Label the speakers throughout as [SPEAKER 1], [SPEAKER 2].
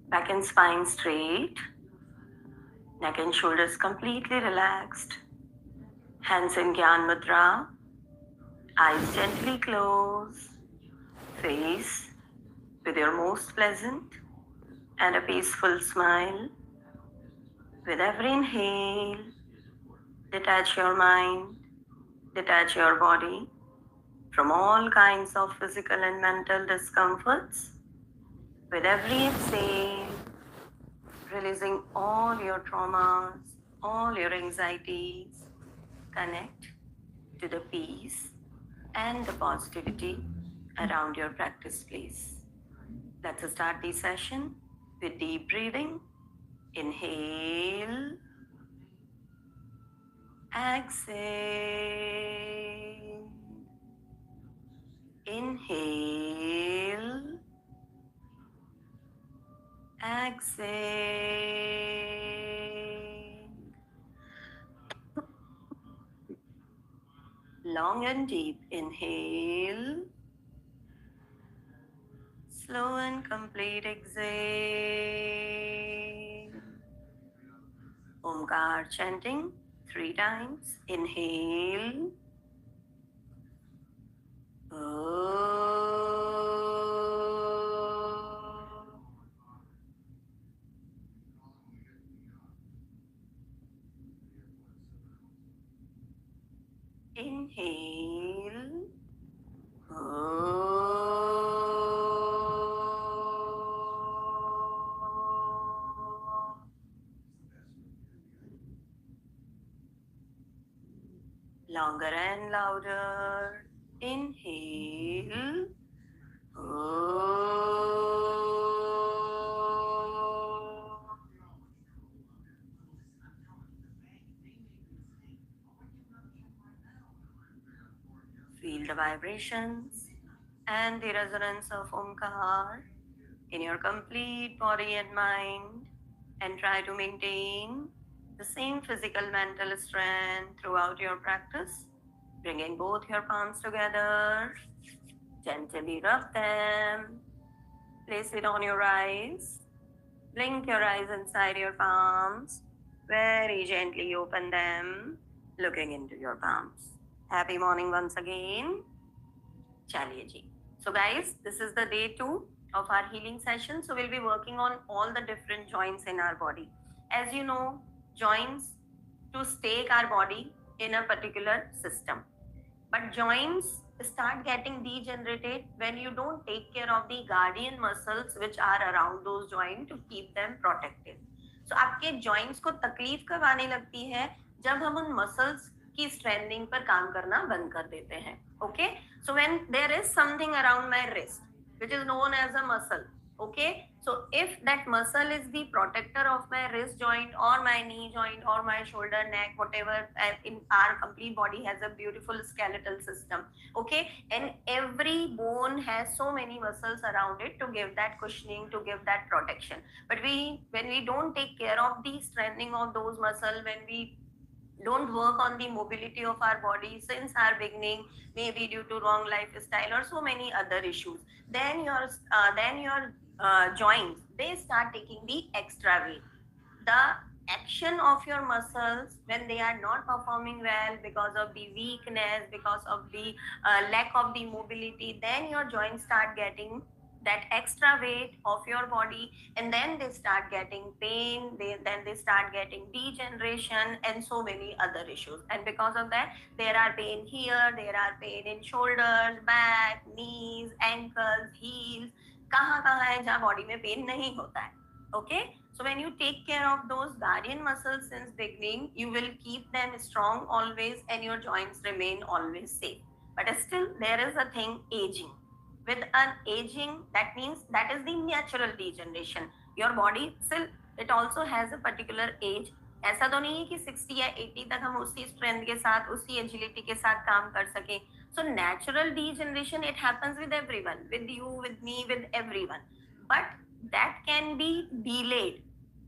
[SPEAKER 1] Back and spine straight. Neck and shoulders completely relaxed. Hands in Gyan Mudra. Eyes gently closed. Face with your most pleasant and a peaceful smile. With every inhale, detach your mind, detach your body from all kinds of physical and mental discomforts. With every exhale, releasing all your traumas, all your anxieties, connect to the peace and the positivity around your practice place. Let's start the session with deep breathing. Inhale, exhale, inhale, exhale. Long and deep inhale, slow and complete exhale. Omkar chanting 3 times. Inhale. Inhale. Longer and louder. Inhale. Feel the vibrations and the resonance of Omkar in your complete body and mind, and try to maintain the same physical mental strength throughout your practice, bringing both your palms together. Gently rub them, place it on your eyes, blink your eyes inside your palms, very gently open them, looking into your palms. Happy morning once again. Chaliye ji. So guys, this is the day 2 of our healing session. So we'll be working on all the different joints in our body. As you know, joints to stake our body in a particular system. But joints start getting degenerated when you don't take care of the guardian muscles which are around those joints to keep them protected. So आपके joints को तकलीफ कब आने लगती है जब हम उन muscles की strengthening पर काम करना बंद कर देते हैं. Okay, so when there is something around my wrist which is known as a muscle, okay, so if that muscle is the protector of my wrist joint or my knee joint or my shoulder, neck, whatever, in our complete body has a beautiful skeletal system, okay, and every bone has so many muscles around it to give that cushioning, to give that protection. But when we don't take care of the strengthening of those muscles, when we don't work on the mobility of our body since our beginning, maybe due to wrong lifestyle or so many other issues, then your joints, they start taking the extra weight. The action of your muscles, when they are not performing well because of the weakness, because of the lack of the mobility, then your joints start getting that extra weight of your body, and then they start getting pain, then they start getting degeneration and so many other issues. And because of that, there are pain here, there are pain in shoulders, back, knees, ankles, heels. कहाँ कहाँ है जहाँ body में pen नहीं होता है. Okay, so when you take care of those guardian muscles since beginning, you will keep them strong always and your joints remain always safe. But still there is a thing, aging. With an aging, that means that is the natural degeneration. Your body still, it also has a particular age. ऐसा तो नहीं है कि 60 या 80 तक हम उसी strength के साथ, उसी एजिलिटी के साथ काम कर सके. So natural degeneration, it happens with everyone, with you, with me, with everyone. But that can be delayed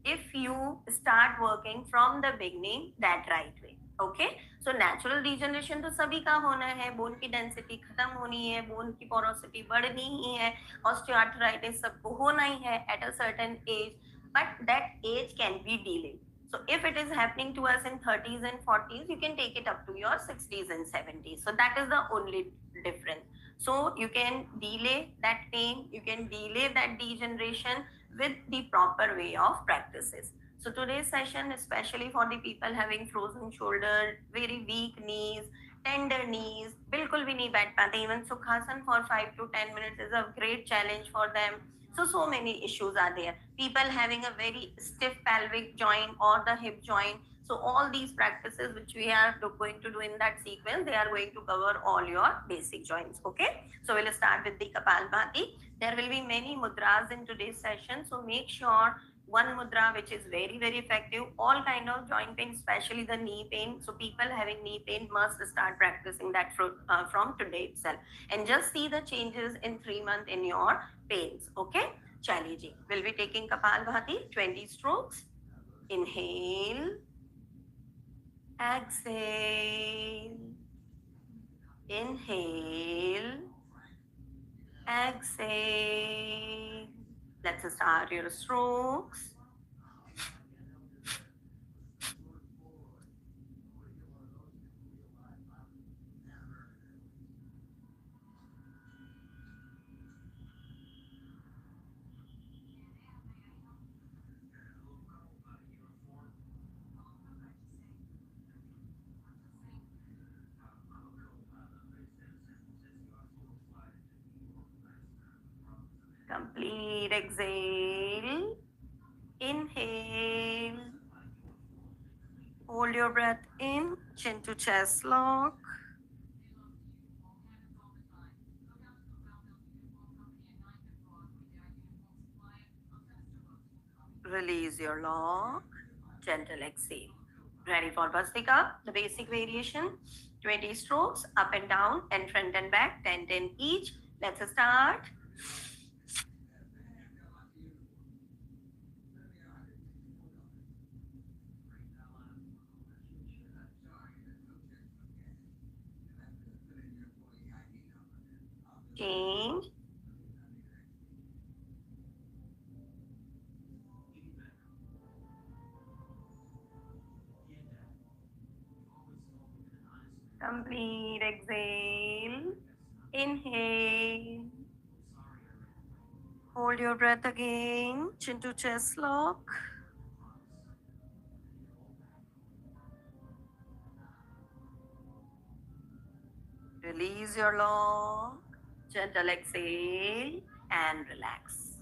[SPEAKER 1] if you start working from the beginning that right way. Okay, so natural degeneration तो सभी का होना है, bone की density खत्म होनी है, bone की पोरोसिटी बढ़नी ही है, ऑस्टियोआर्थराइटिस सबको होना ही है at a certain age, but that age can be delayed. So if it is happening to us in 30s and 40s, you can take it up to your 60s and 70s. So that is the only difference. So you can delay that pain, you can delay that degeneration with the proper way of practices. So today's session, especially for the people having frozen shoulder, very weak knees, tender knees, बिल्कुल भी नहीं बैठ पाते. Even Sukhasan for 5 to 10 minutes is a great challenge for them. So many issues are there. People having a very stiff pelvic joint or the hip joint. So all these practices which we are going to do in that sequence, they are going to cover all your basic joints. Okay. So we'll start with the Kapalbhati. There will be many mudras in today's session. So make sure one mudra which is very effective, all kind of joint pain, especially the knee pain. So people having knee pain must start practicing that from today itself, and just see the changes in 3 months in your pains. Okay, chaliye ji, we'll be taking Kapalbhati 20 strokes. Inhale, exhale, inhale, exhale. Let's start your strokes. Complete exhale. Inhale. Hold your breath in, chin to chest lock. Release your lock. Gentle exhale. Ready for Vastika? The basic variation. 20 strokes up and down and front and back, 10 each. Let's start. Change. Complete exhale. Inhale. Hold your breath again. Chin to chest lock. Release your lock. Gentle exhale and relax.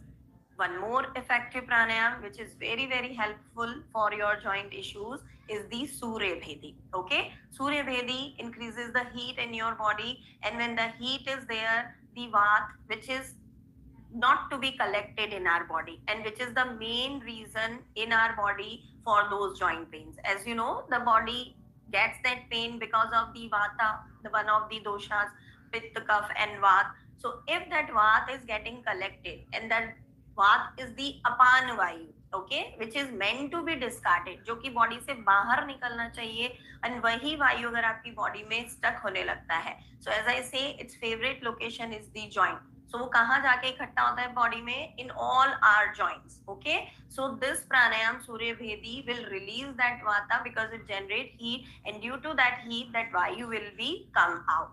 [SPEAKER 1] One more effective pranayam which is very helpful for your joint issues is the Surya Bhedi. Okay, Surya Bhedi increases the heat in your body, and when the heat is there, the Vat, which is not to be collected in our body, and which is the main reason in our body for those joint pains. As you know, the body gets that pain because of the vata, the one of the doshas, pitta, kapha and vat. So if that vat is getting collected, and that vat is the apan vayu, okay, which is meant to be discarded, जो कि body से बाहर निकलना चाहिए, and वही वायु अगर आपकी बॉडी में स्टक होने लगता है, so as I say, its favorite location is the joint. So वो कहाँ जाके इकट्ठा होता है बॉडी में? In all our joints. Okay, so this pranayam Surya Bhedi will release that vata because it generates heat, and due to that heat, that vayu will be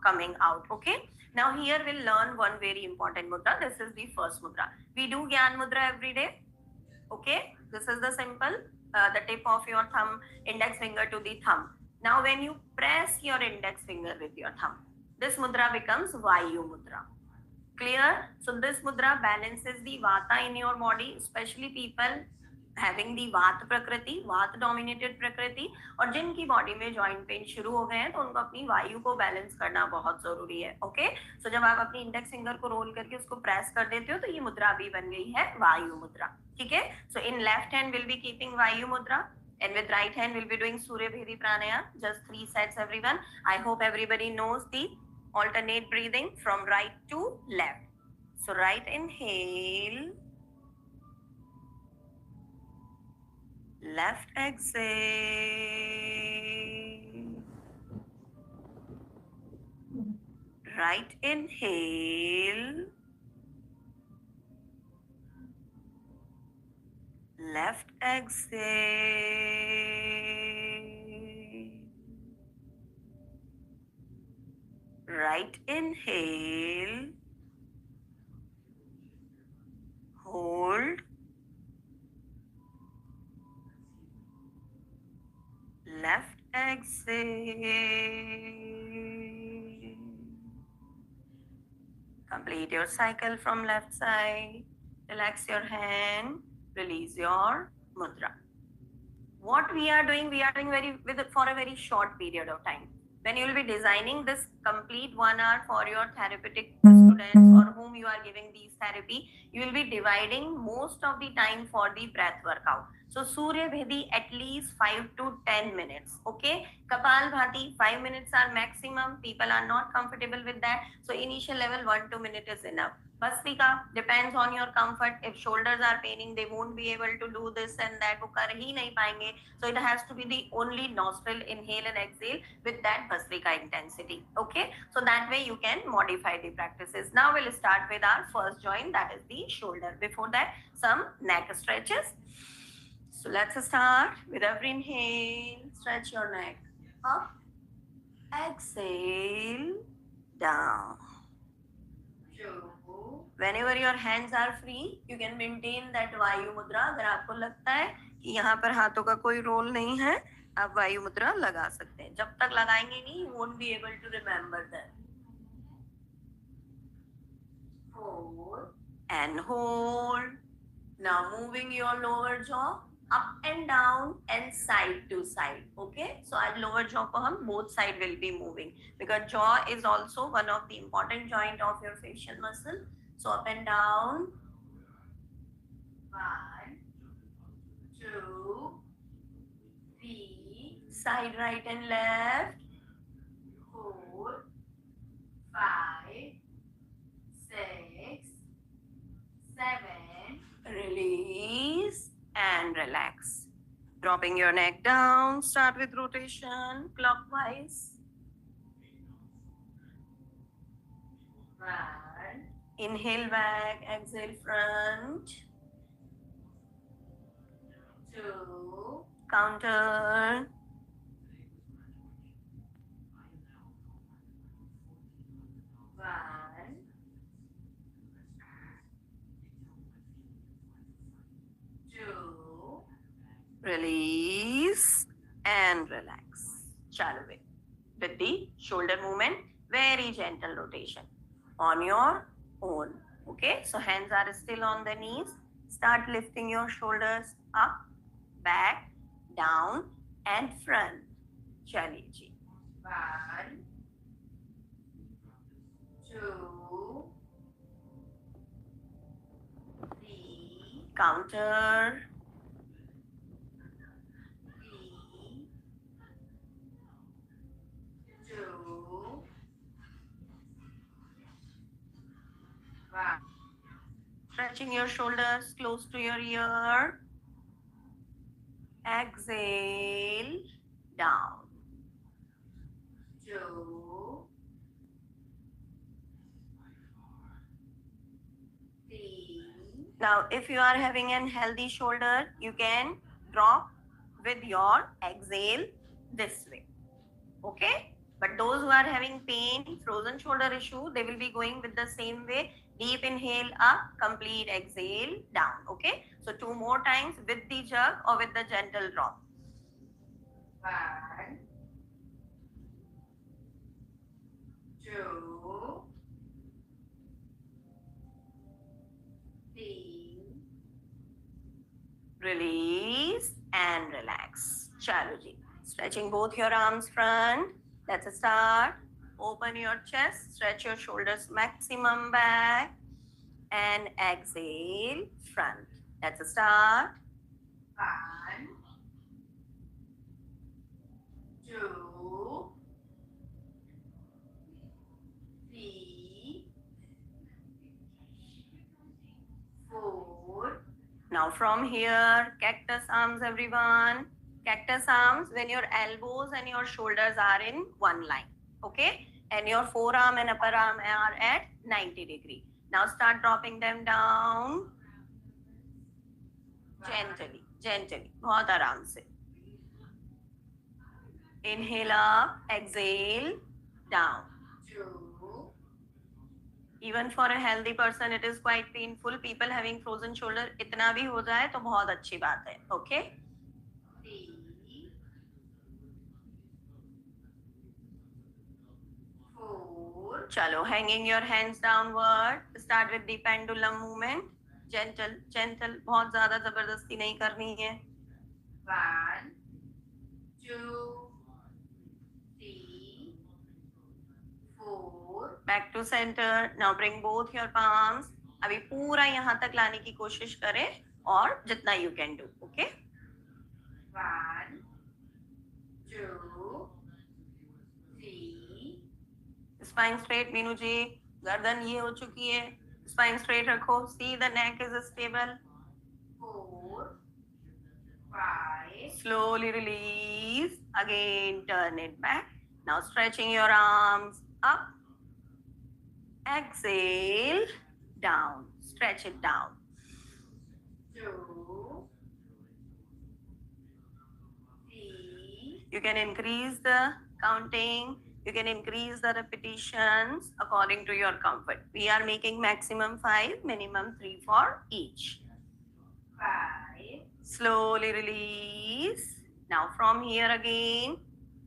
[SPEAKER 1] coming out. Okay, now here we'll learn one very important mudra. This is the first mudra. We do Gyan mudra every day. Okay, this is the simple, the tip of your thumb, index finger to the thumb. Now when you press your index finger with your thumb, this mudra becomes Vayu mudra. Clear? So this mudra balances the vata in your body, especially people having the वात प्रकृति, वात dominated प्रकृति, और जिनकी body में joint pain शुरू हो गए हैं तो उनको अपनी वायु को बैलेंस करना बहुत जरूरी है. ओके, सो जब आप अपनी इंडेक्स फिंगर को रोल करके उसको प्रेस कर देते हो तो ये मुद्रा भी बन गई है वायु मुद्रा. ठीक है, so in left hand will be keeping vayu mudra, and with right hand we'll be doing Surya Bhedi Pranayam. Just 3 sets everyone. I hope everybody knows the alternate breathing from right to left. So right inhale, left exhale, Right inhale. Left exhale. Right inhale. Hold. Left exhale. Complete your cycle from left side. Relax your hand. Release your mudra. What we are doing for a very short period of time. When you will be designing this complete 1 hour for your therapeutic students or whom you are giving these therapy, you will be dividing most of the time for the breath workout. So Surya Bhedi at least 5 to 10 minutes. Okay. Kapal Bhati 5 minutes are maximum. People are not comfortable with that. So initial level 1-2 minutes is enough. Bhasrika depends on your comfort. If shoulders are paining, they won't be able to do this and that. वो कर ही नहीं पाएंगे. So it has to be the only nostril inhale and exhale with that Bhasrika intensity. Okay. So that way you can modify the practices. Now we'll start with our first joint, that is the shoulder. Before that, some neck stretches. So let's start with every inhale. Stretch your neck up. Exhale down. Whenever your hands are free, you can maintain that वायु मुद्रा. अगर आपको लगता है कि यहाँ पर हाथों का कोई रोल नहीं है, आप वायु मुद्रा लगा सकते हैं. जब तक लगाएंगे नहीं, you won't be able to remember that. Hold and hold. Now moving your lower jaw up and down and side to side. Okay, so our lower jaw को हम both side will be moving because jaw is also one of the important joint of your facial muscle. So up and down. 1, 2, 3. Side right and left. 4, 5, 6, 7. Release and relax. Dropping your neck down. Start with rotation clockwise. 1. Inhale back, exhale front. 2. Counter. 1. 2. Release and relax. Chalo with the shoulder movement, very gentle rotation on your own. Okay, so hands are still on the knees. Start lifting your shoulders up, back, down and front. Chaliye ji. 1, 2, 3. Counter. 3, 2, 1. Stretching your shoulders close to your ear. Exhale, down. 2, 3. Now, if you are having an healthy shoulder, you can drop with your exhale this way. Okay? But those who are having pain, frozen shoulder issue, they will be going with the same way. Deep inhale up, complete exhale down. Okay? So 2 more times with the jerk or with the gentle drop. 1, 2, 3. Release and relax. Chalo ji. Stretching both your arms front. Let's start. Open your chest. Stretch your shoulders maximum back. And exhale front. Let's start. 1, 2, 3, 4. Now from here, cactus arms everyone. Cactus arms when your elbows and your shoulders are in one line. Okay? and your forearm and upper arm are at 90 degree. Now start dropping them down gently, बहुत आराम से. Inhale up, exhale down. Even for a healthy person, it is quite painful. People having frozen shoulder, इतना भी हो जाए तो बहुत अच्छी बात है. Okay? 3, 4. चलो, hanging your hands downward. Start with the pendulum movement. Gentle. बहुत ज़्यादा जबरदस्ती नहीं करनी है. 1, 2, 3, 4. Back to center. Now bring both your palms. अभी पूरा यहाँ तक लाने की कोशिश करें और जितना you can do. Okay? 1, 2, 3. Spine straight, Meenu जी. गर्दन ये हो चुकी है. Spine straight रखो. See the neck is stable. 4, 5. Slowly release. Again, turn it back. Now stretching your arms up. Exhale, down. Stretch it down. 2, 3. You can increase the counting. You can increase the repetitions according to your comfort. We are making maximum 5, minimum 3 for each. 5. Slowly release. Now from here again,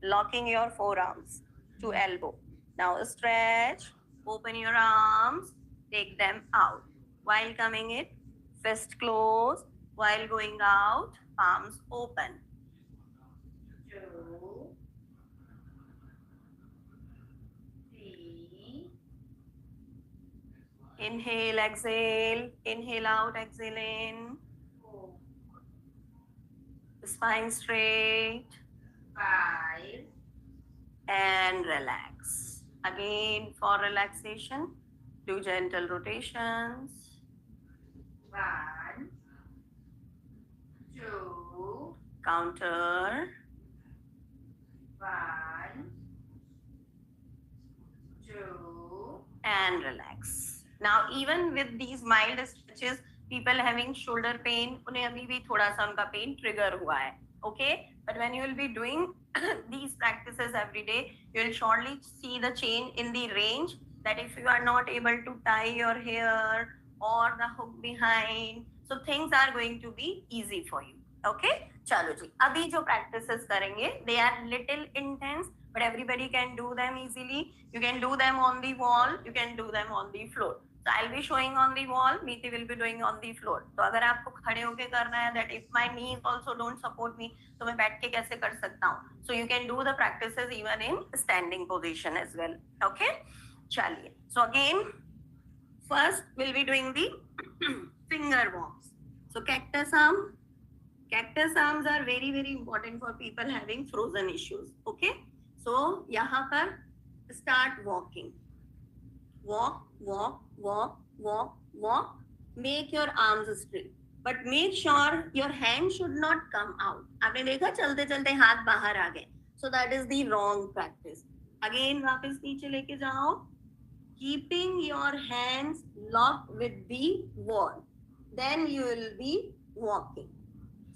[SPEAKER 1] locking your forearms to elbow. Now stretch, open your arms, take them out. While coming in, fist close. While going out, palms open. 2, 3. Inhale, exhale. Inhale out, exhale in. 4. Spine straight. 5. And relax. Again, for relaxation, do gentle rotations. 1, 2. Counter. 1, 2. And relax. Now, even with these mild stretches, people having shoulder pain, उन्हें अभी भी थोड़ा सा उनका pain trigger हुआ है. Okay? But when you will be doing these practices every day, you will surely see the change in the range, that if you are not able to tie your hair or the hook behind, so things are going to be easy for you. Okay? चलो जी, अभी जो practices करेंगे, they are little intense, but everybody can do them easily. You can do them on the wall, you can do them on the floor. So I'll be showing on the wall, Meeti will be doing on the floor. तो अगर आपको खड़े होके करना है, that if my knees also don't support me, तो मैं बैठ के कैसे कर सकता हूँ? So you can do the practices even in standing position as well. Okay? चलिए. So again, first we'll be doing the finger walks. So cactus arm. Cactus arms are very, very important for people having frozen issues. Okay? So यहाँ पर start walking. Walk. Make your arms straight. But make sure your hand should not come out. आपने देखा चलते चलते हाथ बाहर आ गए. So that is the wrong practice. Again वापस नीचे लेके जाओ. Keeping your hands locked with the wall. Then you will be walking.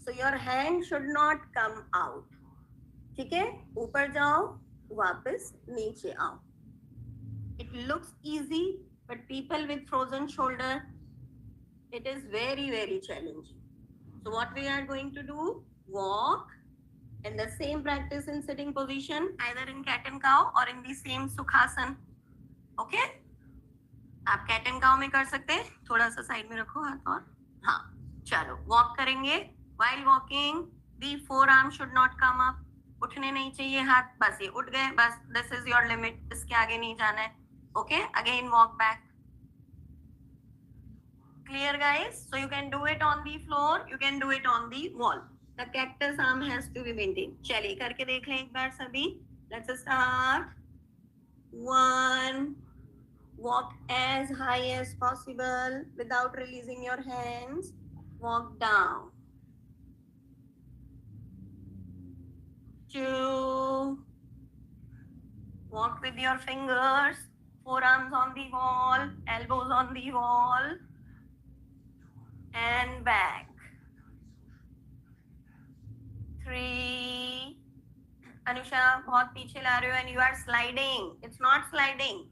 [SPEAKER 1] So your hand should not come out. ठीक है? ऊपर जाओ, वापस नीचे आओ. It looks easy, but people with frozen shoulder, it is very, very challenging. So what we are going to do, walk, and the same practice in sitting position, either in cat and cow or in the same Sukhasana. Okay? आप cat and cow में कर सकते हैं, थोड़ा सा side में रखो हाथ और, हाँ, चलो, walk करेंगे. While walking, the forearm should not come up. उठने नहीं चाहिए हाथ, बस ये उठ गए, बस, this is your limit, इसके आगे नहीं जाना है. Okay, again walk back. Clear guys? So you can do it on the floor, you can do it on the wall. The cactus arm has to be maintained. चलिए करके देख लें एक बार सभी. Let's start. 1. Walk as high as possible without releasing your hands. Walk down. 2. Walk with your fingers, forearms on the wall, elbows on the wall, and back. 3. Anusha, बहुत पीछे ला रहे हो and you are sliding. It's not sliding.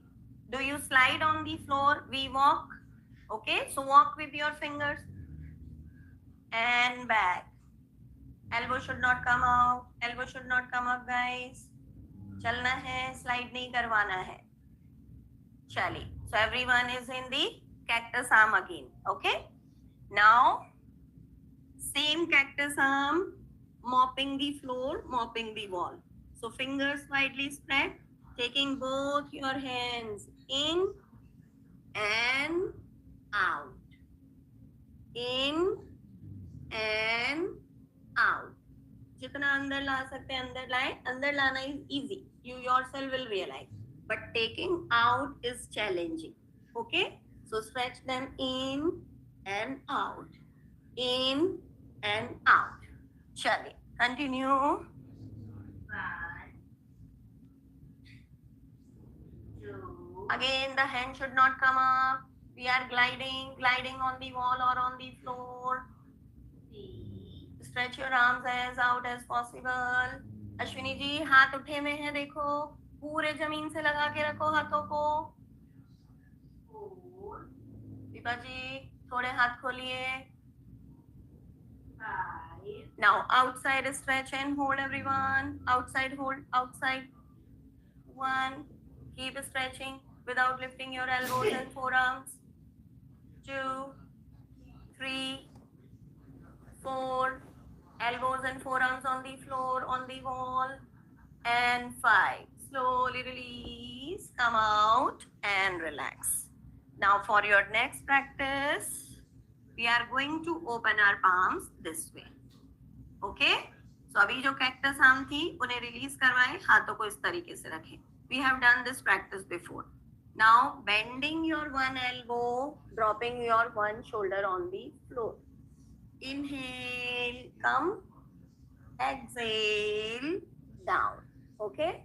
[SPEAKER 1] Do you slide on the floor? We walk. Okay, so walk with your fingers. And back. Elbow should not come out. Elbow should not come up, guys. चलना है, slide नहीं करवाना है. चलिए. So everyone is in the cactus arm again. Okay. Now, same cactus arm, mopping the floor, mopping the wall. So fingers widely spread, taking both your hands in and out. In and out. जितना अंदर ला सकते हैं अंदर लाए. अंदर लाना is easy. You yourself will realize. But taking out is challenging. Okay? So stretch them in and out. In and out. Chale. Continue. 1, 2. Again, the hand should not come up. We are gliding on the wall or on the floor. 3. Stretch your arms as out as possible. Ashwini ji हाथ उठे में है देखो, पूरे जमीन से लगा के रखो हाथों को. 4. दीपा जी थोड़े हाथ खोलिए. 5. Now outside stretch and hold everyone. Outside hold, outside. 1. Keep stretching without lifting your elbows and forearms. 2, 3, 4. Elbows and forearms on the floor, on the wall. And 5. Slowly release, come out and relax. Now for your next practice, we are going to open our palms this way. Okay? So अभी जो cactus arm थी उन्हें release करवाएं, हाथों को इस तरीके से रखें. We have done this practice before. Now bending your one elbow, dropping your one shoulder on the floor. Inhale, come. Exhale, down. Okay?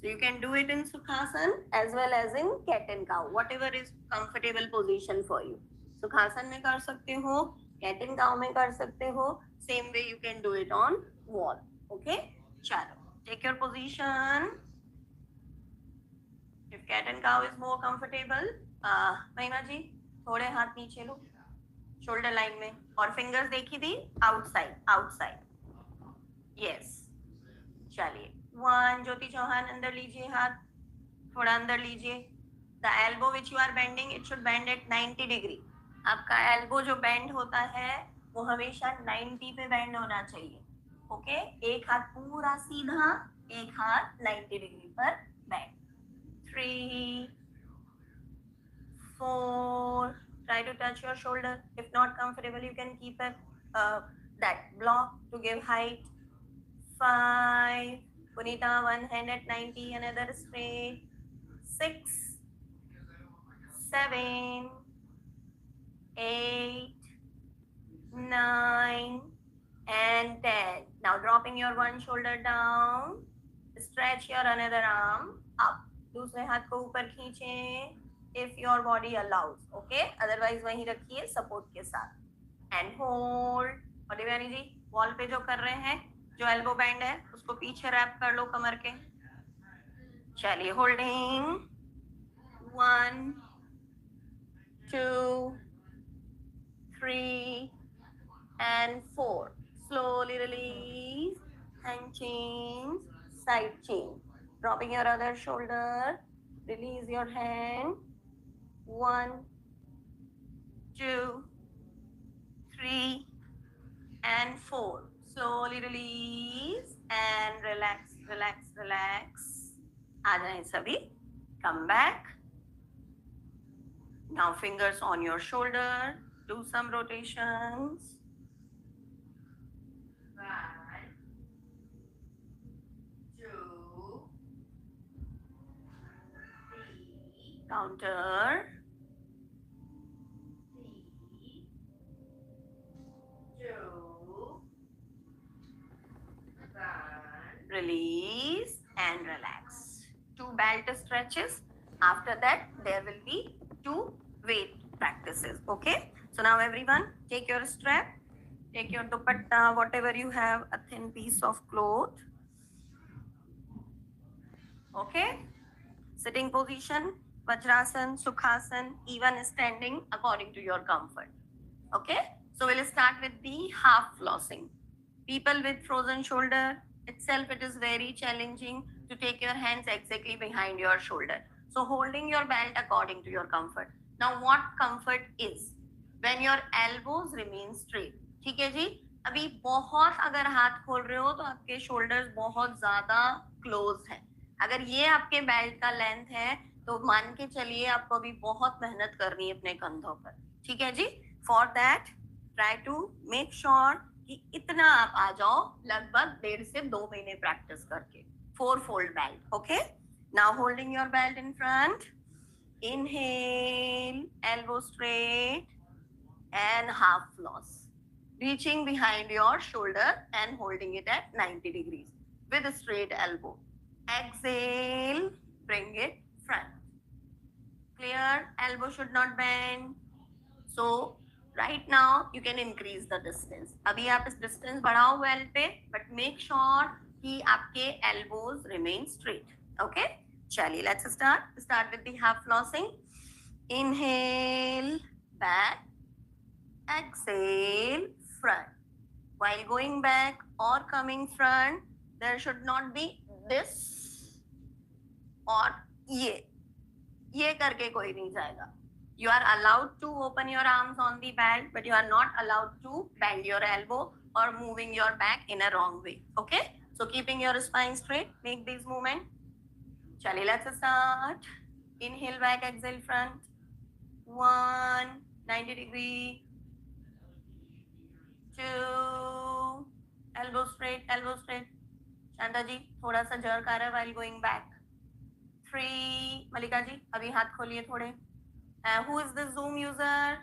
[SPEAKER 1] So you can do it in Sukhasana as well as in cat and cow, whatever is comfortable position for you. Sukhasana में कर सकते हो, cat and cow में कर सकते हो. Same way you can do it on wall. Okay? चलो, take your position. If cat and cow is more comfortable, महिमा जी थोड़े हाथ नीचे लो, shoulder line में, और fingers देखी थी outside, outside. Yes. चलिए. 1. ज्योति चौहान अंदर लीजिए हाथ, थोड़ा अंदर लीजिए. The elbow which you are bending, it should bend at 90 degree. आपका elbow जो bend होता है वो हमेशा 90 पे bend होना चाहिए. ओके? एक हाथ पूरा सीधा, एक हाथ 90 डिग्री पर bend. 3, 4. Try to touch your shoulder. If not comfortable, you can keep it that block to give height. 5. Punita, one hand at 90, another straight. 6, 7, 8, 9, and 10. Now dropping your one shoulder down. Stretch your another arm up. दूसरे हाथ को ऊपर खींचें. If your body allows, okay? Otherwise वहीं रखिए support के साथ. And hold. और देवयानी जी वॉल पे जो कर रहे हैं, जो एल्बो बैंड है उसको पीछे रैप कर लो कमर के. चलिए. Holding. 1, 2, 3, and 4. Slowly release and change, side change. Dropping your other shoulder. Release your hand. 1, 2, 3, and 4. Slowly release and relax, relax, relax. आ जाएं सभी. Come back. Now fingers on your shoulder. Do some rotations. 1, 2, 3. Counter. 3, 2, 1. Release and relax. 2 belt stretches. After that, there will be 2 weight practices. Okay. So now everyone, take your strap, take your dupatta, whatever you have, a thin piece of cloth. Okay. Sitting position, Vajrasan, Sukhasan, even standing according to your comfort. Okay. So we'll start with the half flossing. People with frozen shoulder itself, it is very challenging to take your hands exactly behind your shoulder. So holding your belt according to your comfort. Now what comfort is? When your elbows remain straight. ठीक है जी. अभी बहुत अगर हाथ खोल रहे हो तो आपके shoulders बहुत ज़्यादा close हैं. अगर ये आपके बेल्ट का लेंथ है तो मान के चलिए आपको अभी बहुत मेहनत करनी है अपने कंधों पर. ठीक है जी. For that try to make sure कि इतना आप आ जाओ लगभग 1.5 से 2 महीने प्रैक्टिस करके. 4 fold belt. Okay. Now holding your belt in front. Inhale, elbow straight and half floss. Reaching behind your shoulder and holding it at 90 degrees with a straight elbow. Exhale, bring it front. Clear? Elbow should not bend. So right now you can increase the distance. अभी आप इस distance बढ़ाओ well पे, but make sure कि आपके elbows remain straight. Okay? चलिए, let's start. Start with the half flossing. Inhale, back. Exhale, front. While going back or coming front, there should not be this or ये करके कोई नहीं जाएगा. You are allowed to open your arms on the belt, but you are not allowed to bend your elbow or moving your back in a wrong way. Okay? So keeping your spine straight, make these movements. Chali, let's start. Inhale back, exhale front. 1, 90 degree. 2, elbow straight, elbow straight. Shanta जी थोड़ा सा jerk आ रहा है while going back. 3, मलिका जी अभी हाथ खोलिए थोड़े. Who is this Zoom user?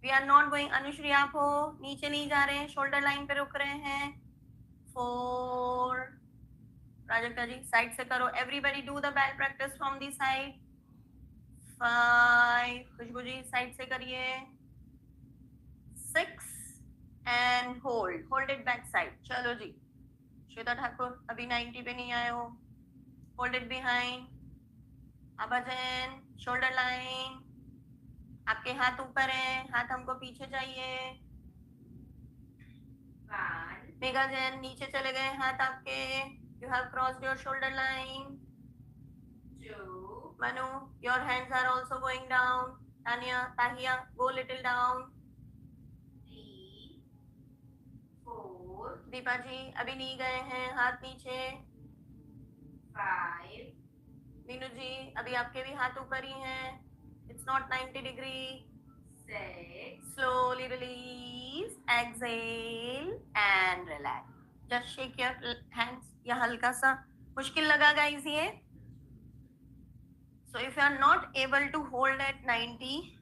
[SPEAKER 1] We are not going. Anushree आप हो, नीचे नहीं जा रहे हैं, shoulder line पे रुक रहे हैं. 4, प्राजक्ता जी साइड से करो. Everybody do the belt practice from the side. 5, Khushboo ji side से करिए. 6 and hold it back side. चलो जी. श्वेता ठाकुर अभी 90 पे नहीं आए हो. Hold it behind. अभजन shoulder line. आपके हाथ ऊपर हैं, हाथ हमको पीछे चाहिए. मेगा जैन नीचे चले गए हाथ आपके. You have crossed your shoulder line. 2, Manu, your hands are also going down. Tanya, Tahia, go little down. 3, 4, Deepa जी अभी नहीं गए हैं, हाथ नीचे. 5, मीनू जी अभी आपके भी हाथ ऊपर ही हैं. It's not 90 degree. 6, slowly release, exhale and relax. Just shake your hands. या हल्का सा मुश्किल लगा guys ये. So if you are not able to hold at 90,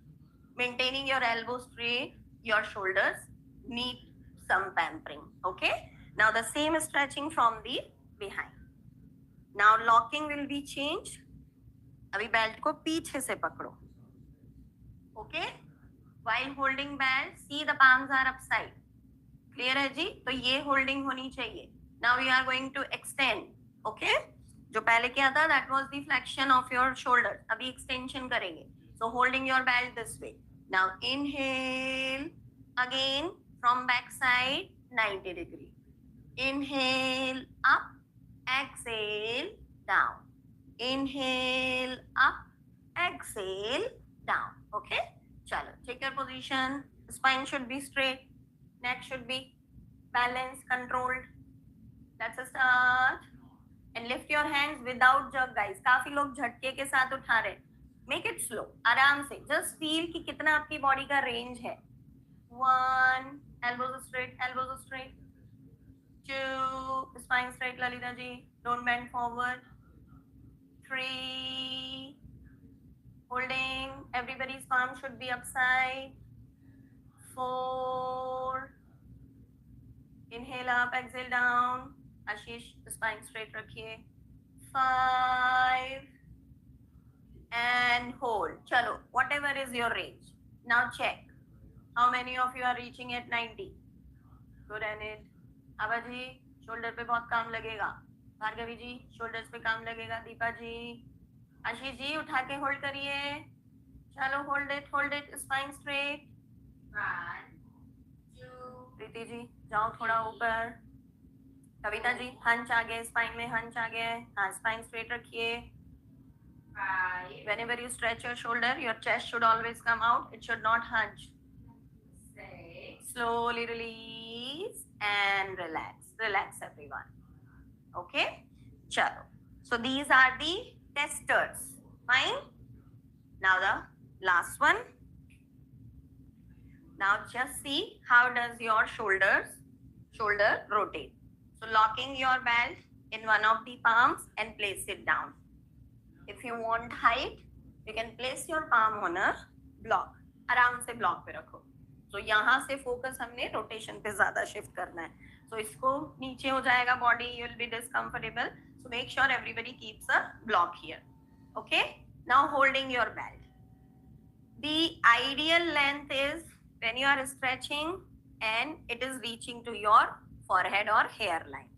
[SPEAKER 1] maintaining your elbows straight, your shoulders need some pampering. Okay. Now the same stretching from the behind. Now locking will be changed. अभी belt को पीछे से पकड़ो. Okay. While holding belt, see the palms are upside. Clear है जी? तो ये holding होनी चाहिए. Now we are going to extend. Okay? जो पहले किया था that was the flexion of your shoulder. अभी extension करेंगे. So holding your belt this way. Now inhale again from back side 90 degree. Inhale up, exhale down. Inhale up, exhale down. Okay? Chalo, take your position. Spine should be straight. Neck should be balanced, controlled. Let's start. And lift your hands without jerk, guys. काफी लोग झटके के साथ उठा रहे. Make it slow. आराम से. Just feel कि कितना आपकी body का range है. 1, elbows straight, elbows straight. 2, spine straight, Lalita ji. Don't bend forward. 3, holding. Everybody's palm should be upside. 4, inhale up, exhale down. Ashish, spine straight rakhiye. 5 and hold. Chalo, whatever is your range. Now check. How many of you are reaching at 90? Good and it. आबा जी shoulder पे बहुत काम लगेगा. भार्गवी जी shoulders पे काम लगेगा. दीपा जी, आशीष जी उठा के होल्ड करिए. चलो hold it, spine straight. 1 2. Preeti ji जाओ थोड़ा ऊपर. कविता जी हंच आ गए, स्पाइन में हंच आ गए. हाँ स्पाइन स्ट्रेट रखिए. 5. Whenever you stretch your shoulder, your chest should always come out. It should not hunch. 6. Slowly release and relax. Relax, everyone. Okay? Chalo. So these are the testers. Fine? Now the last one. Now just see how does your shoulder rotate. So locking your belt in one of the palms and place it down. If you want height, you can place your palm on a block. आराम से block पे रखो. So यहाँ से focus हमने rotation पे ज़्यादा shift करना है. So इसको नीचे हो जाएगा body, you will be discomfortable. So make sure everybody keeps a block here. Okay? Now holding your belt. The ideal length is when you are stretching and it is reaching to your forehead or hairline.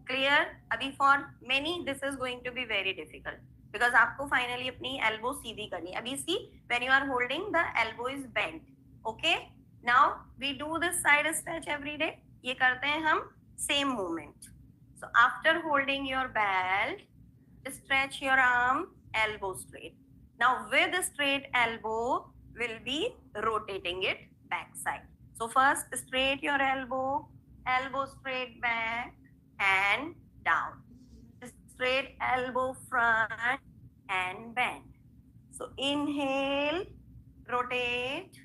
[SPEAKER 1] Clear? अभी for many this is going to be very difficult. Because आपको finally अपनी elbow सीधी करनी है. अभी see when you are holding the elbow is bent. Okay? Now we do this side stretch every day. ये करते हैं हम same movement. So after holding your belt, stretch your arm, elbow straight. Now with straight elbow, we'll be rotating it back side. So first straight your elbow, elbow straight back and down. Straight elbow front and bend. So inhale, rotate,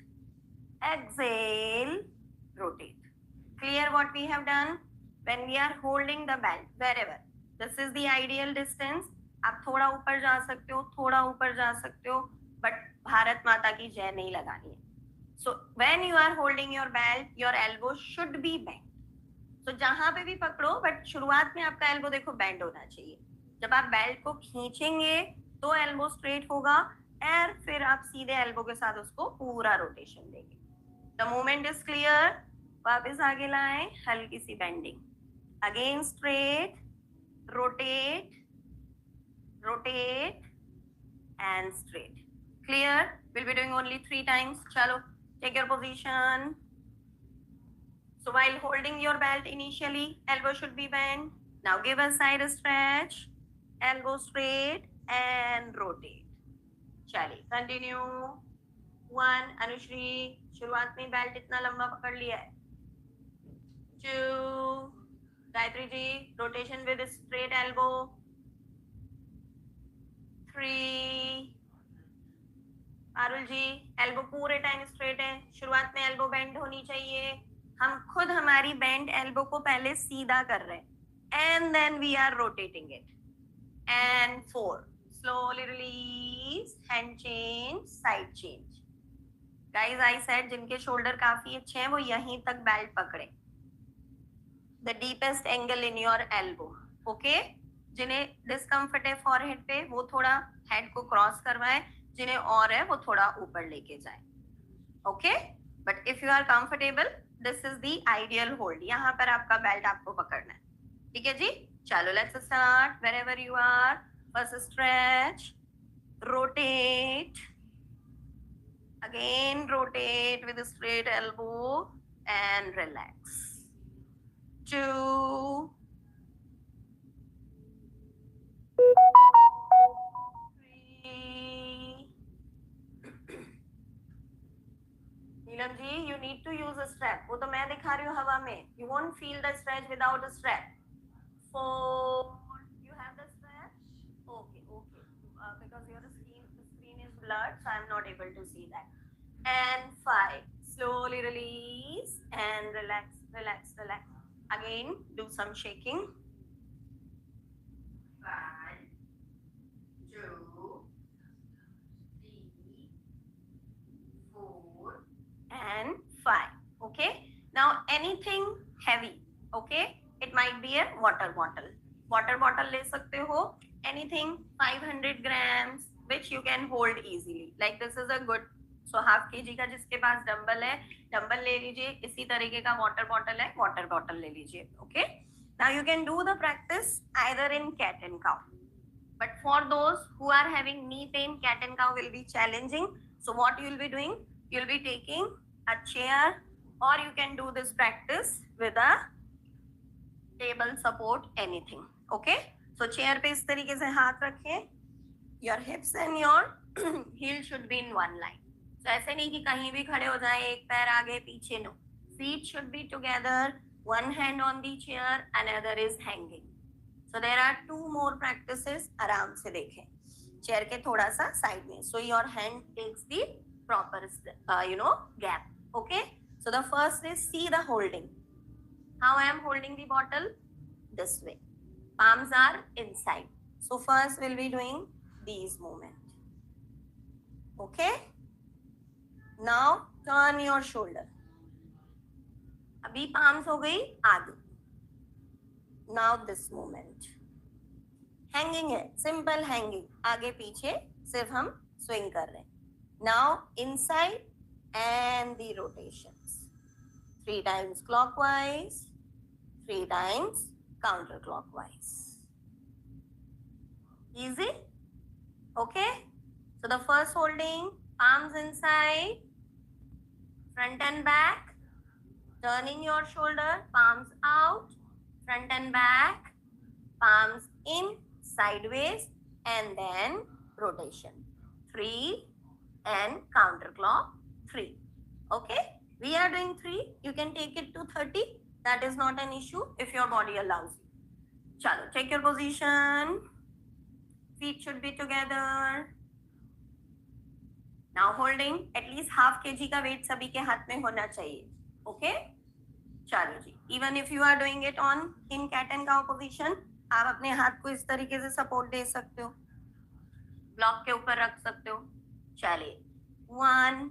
[SPEAKER 1] exhale, rotate. Clear what we have done? When we are holding the belt, wherever. This is the ideal distance. आप थोड़ा ऊपर जा सकते हो, थोड़ा ऊपर जा सकते हो, but भारत माता की जय नहीं लगानी है. So when you are holding your belt, your elbow should be bent. तो जहां पे भी पकड़ो बट शुरुआत में आपका एल्बो देखो बेंड होना चाहिए. जब आप बेल्ट को खींचेंगे तो एल्बो स्ट्रेट होगा और फिर आप सीधे एल्बो के साथ उसको पूरा रोटेशन देंगे. The movement is clear. वापस आगे लाएं, हल्की सी bending. Again straight, rotate, rotate and straight. Clear? We'll be doing only 3 times. Chalo, take your position. So while holding your belt initially, elbow should be bent. Now give a side stretch, elbow straight and rotate. चलिए continue. 1, Anushree शुरुआत में belt इतना लंबा पकड़ लिया है. 2, Gayatri ji rotation with straight elbow. 3, Parul ji elbow पूरे time straight है. शुरुआत में एल्बो बेंड होनी चाहिए. हम खुद हमारी बेंड एल्बो को पहले सीधा कर रहे हैं and then we are rotating it. And 4, slowly release, hand change, side change. Guys, I said जिनके शोल्डर काफी अच्छे हैं वो यहीं तक बेल्ट पकड़े. The deepest angle in your elbow. Okay? जिन्हें डिस्कम्फर्ट है फॉरहेड पे वो थोड़ा हेड को क्रॉस करवाएं. जिन्हें और है वो थोड़ा ऊपर लेके जाए. Okay? But if you are comfortable, this is the ideal hold. यहाँ पर आपका बेल्ट आपको पकड़ना है. ठीक है जी? चलो let's start. Wherever you are, first stretch, rotate, again rotate with straight elbow and relax. 2, 3. Neelam ji, you need to use a strap. वो तो मैं दिखा रही हूँ हवा में. You won't feel the stretch without a strap. 4. You have the strap? Okay. Because your screen is blurred, so I'm not able to see that. And 5. Slowly release and relax. Again, do some shaking. 1, 2, 3, 4 and 5. Okay? Now anything heavy. Okay? It might be a water bottle. Water bottle ले सकते हो anything 500 grams which you can hold easily. Like this is a good, so half kg का जिसके पास dumbbell है dumbbell ले लीजिए, इसी तरीके का वाटर बॉटल है वाटर बॉटल ले लीजिए. Okay, now you can do the practice either in cat and cow, but for those who are having knee pain, cat and cow will be challenging. So what you will be doing, you will be taking a chair, or you can do this practice with a table support, anything. Okay, so chair पे इस तरीके से हाथ रखिए, your hips and your heel should be in one line. So ऐसे नहीं कि कहीं भी खड़े हो जाए, एक पैर आगे पीछे, no. Feet should be together, one hand on the chair, another is hanging. So there are two more practices. आराम से देखें, chair के थोड़ा सा side में, so your hand takes the proper gap. Okay, so the first is see the holding. How I am holding the bottle? This way. Palms are inside. So first we'll be doing these movements. Okay? Now turn your shoulder. अभी palms हो गई आगे. Now this movement. Hanging है, simple hanging. आगे पीछे सिर्फ हम swing कर रहे हैं. Now inside and the rotations. 3 times clockwise, 3 times counterclockwise. Easy? Okay? So the first holding, palms inside, front and back, turning your shoulder, palms out, front and back, palms in, sideways, and then rotation. 3 and counterclock 3. Okay? We are doing 3. You can take it to 30. That is not an issue if your body allows you. Chalo, take your position. Feet should be together. Now holding at least half kg का weight सभी के हाथ में होना चाहिए. Okay? चलो जी. Even if you are doing it on in cat and cow position, आप अपने हाथ को इस तरीके से support दे सकते हो. ब्लॉक के ऊपर रख सकते हो. चलिए. 1,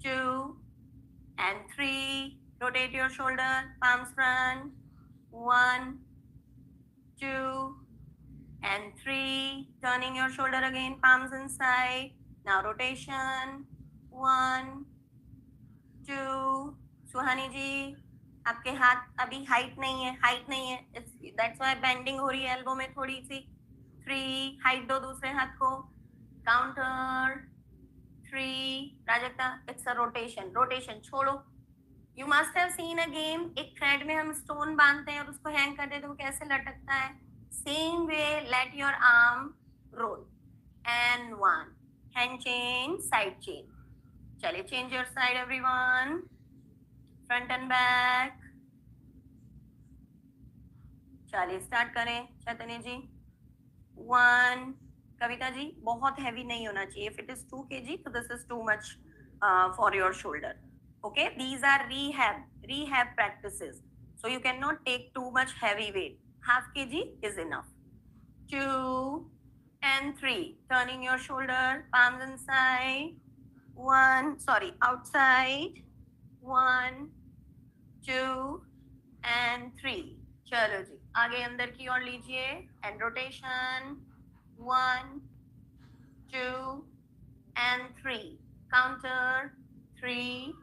[SPEAKER 1] 2 and 3. Rotate your shoulder, palms front. 1, 2 and 3. Turning your shoulder again, palms inside. Now rotation. 1, 2. सुहानी जी, आपके हाथ अभी हाइट नहीं है, हाइट नहीं है. That's why bending हो रही है एल्बो में थोड़ी सी. 3. हाइट दो दूसरे हाथ को. Counter. 3. Prajakta, it's a rotation. Rotation छोड़ो. You must have seen a game. एक थ्रेड में हम स्टोन बांधते हैं और उसको हैंग कर देते हैं, वो कैसे लटकता है. Same way, let your arm roll. And 1. Hand chain, side chain. चलिए, change your side everyone. Front and back. चलिए स्टार्ट करें चैतन्य जी. 1. कविता जी, बहुत हैवी नहीं होना चाहिए. If it is 2 kg, so this is too much for your shoulder. Okay, these are rehab practices. So you cannot take too much heavy weight. Half kg is enough. 2 and 3. Turning your shoulder, palms inside. 1, sorry, outside. 1, 2 and 3. चलो जी, आगे अंदर की ओर लीजिए and rotation. 1, 2 and 3. Counter. 3,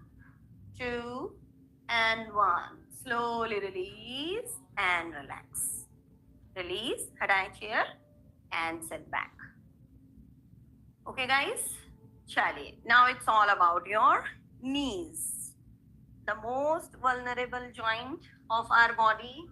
[SPEAKER 1] 2 and 1. Slowly release and relax. Release, हटाएं chair and sit back. Okay guys, चलिए. Now it's all about your knees. The most vulnerable joint of our body,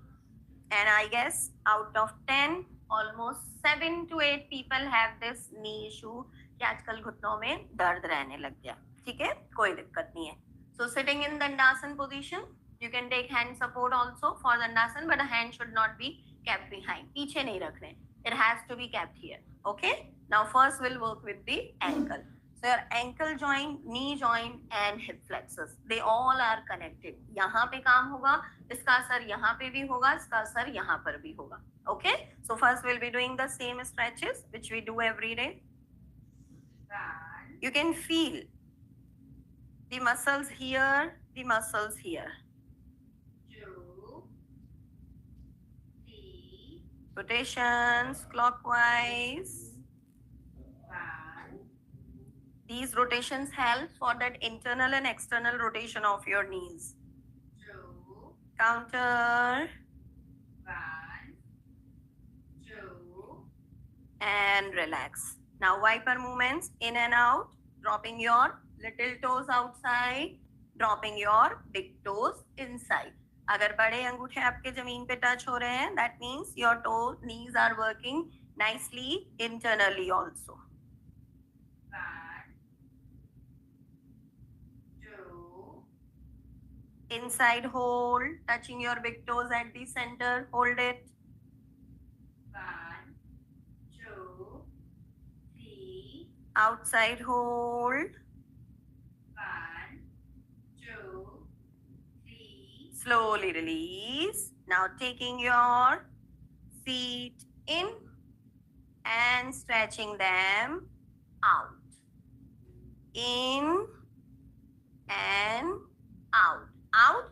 [SPEAKER 1] and I guess out of 10, almost 7 to 8 people have this knee issue कि आजकल घुटनों में दर्द रहने लग गया. ठीक है, कोई दिक्कत नहीं है. So sitting in Dandasan position, you can take hand support also for Dandasan, but the hand should not be kept behind. पीछे नहीं रखने. It has to be kept here. Okay? Now first we'll work with the ankle. So your ankle joint, knee joint and hip flexors, they all are connected. यहाँ पे काम होगा, इसका असर यहाँ पे भी होगा, इसका असर यहाँ पर भी होगा. Okay? So first we'll be doing the same stretches which we do every day. You can feel the muscles here, the muscles here. 2, 3. Rotations clockwise. These rotations help for that internal and external rotation of your knees. Counter. 1, 2. And relax. Now wiper movements in and out, dropping your little toes outside, dropping your big toes inside. अगर बड़े अंगूठे आपके जमीन पे touch हो रहे हैं, that means your toe knees are working nicely internally also. 1, 2. Inside hold, touching your big toes at the center, hold it. 1, 2, 3. Outside hold. 1, 2, 3. Slowly release. Now taking your feet in and stretching them out. In and out. Out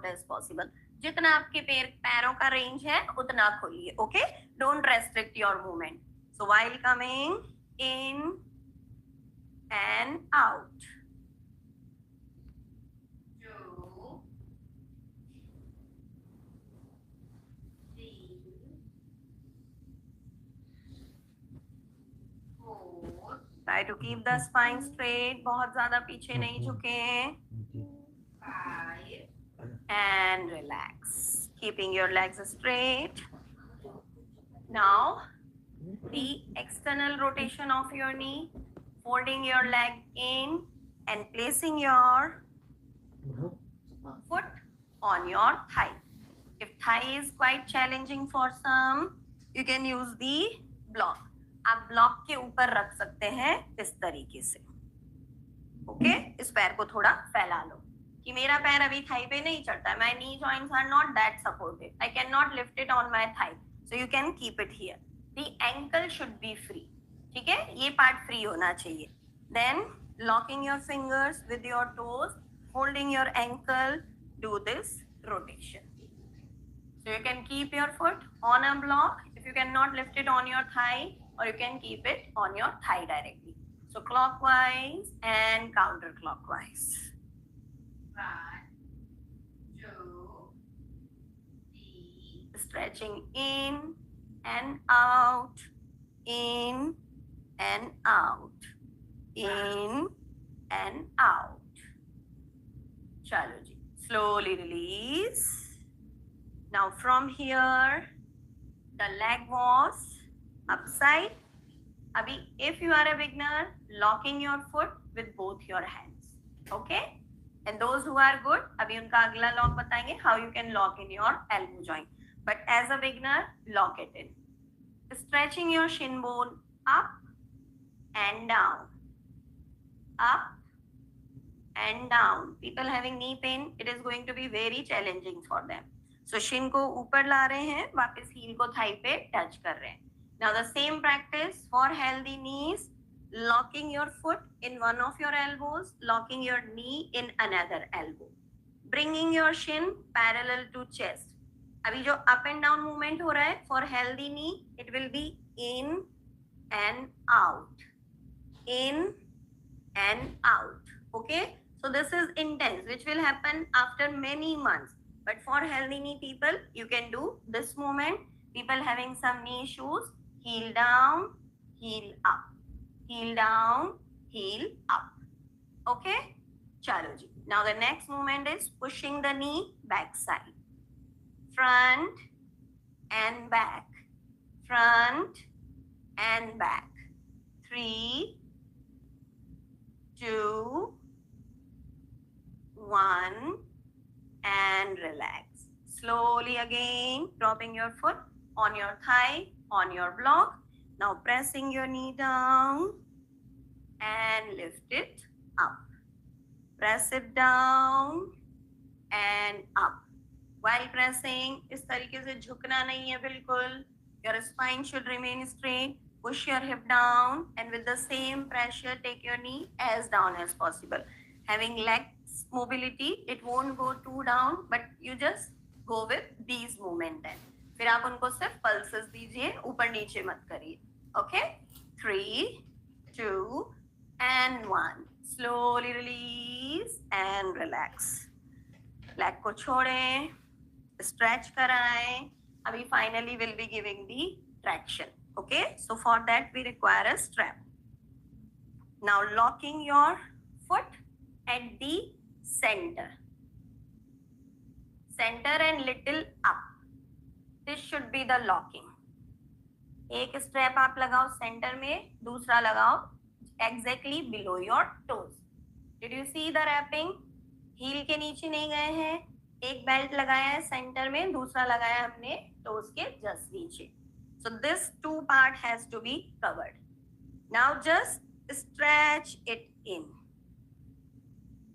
[SPEAKER 1] as possible. जितना आपके पैरों का range है उतना खोलिए. Okay? Don't restrict your movement. So while coming in and out. 2, 3, 4. Try to keep the spine straight. बहुत ज़्यादा पीछे नहीं झुकें. 5. And relax. Keeping your legs straight. Now, the external rotation of your knee, folding your leg in and placing your foot on your thigh. If thigh is quite challenging for some, you can use the block. आप block के ऊपर रख सकते हैं इस तरीके से. Okay, इस पैर को थोड़ा फैला लो कि मेरा पैर अभी थाई पे नहीं चढ़ता. My knee joints are not that supported. I cannot lift it on my thigh. So you can keep it here. The ankle should be free. ठीक है, ये पार्ट फ्री होना चाहिए. Then locking your fingers with your toes, holding your ankle, do this rotation. So you can keep your foot on a block if you cannot lift it on your thigh, or you can keep it on your thigh directly. So clockwise and counterclockwise. 1, 2, 3. Stretching in and out, in and out, in and out. Chalo ji. Slowly release. Now from here, the leg was upside. Abhi, if you are a beginner, locking your foot with both your hands. Okay? And those who are good, abhi unka agla lock batayenge how you can lock in your elbow joint. But as a beginner, lock it in. Stretching your shin bone up and down. Up and down. People having knee pain, it is going to be very challenging for them. So shin को ऊपर ला रहे हैं, वापस heel को thigh पे touch कर रहे हैं. Now the same practice for healthy knees, locking your foot in one of your elbows, locking your knee in another elbow. Bringing your shin parallel to chest. अभी जो up and down movement हो रहा है, for healthy knee, it will be in and out. In and out. Okay? So this is intense, which will happen after many months. But for healthy knee people, you can do this movement. People having some knee issues, heel down, heel up. Heel down, heel up. Okay? Chalo ji. Now the next movement is pushing the knee back side. Front and back. Front and back. 3, 2, 1. And relax. Slowly again, dropping your foot on your thigh, on your block. Now pressing your knee down and lift it up. Press it down and up. While pressing, इस तरीके से झुकना नहीं है बिल्कुल. Your spine should remain straight. Push your hip down and with the same pressure, take your knee as down as possible. Having legs mobility, it won't go too down, but you just go with these movement then. फिर आप उनको सिर्फ pulses दीजिए, ऊपर नीचे मत करिए. Okay, 3, 2 and 1. Slowly release and relax. Leg को छोड़ें, स्ट्रेच कराएं. अभी finally will be giving the traction. Okay, so for that we require a strap. Now locking your foot at the center and little up. This should be the locking. एक strap आप लगाओ centre में, दूसरा लगाओ exactly below your toes. Did you see the wrapping? Heel के नीचे नहीं गए हैं. एक बेल्ट लगाया है सेंटर में, दूसरा लगाया हमने टोज के जस्ट नीचे. So this two part has to be covered. Now just stretch it in.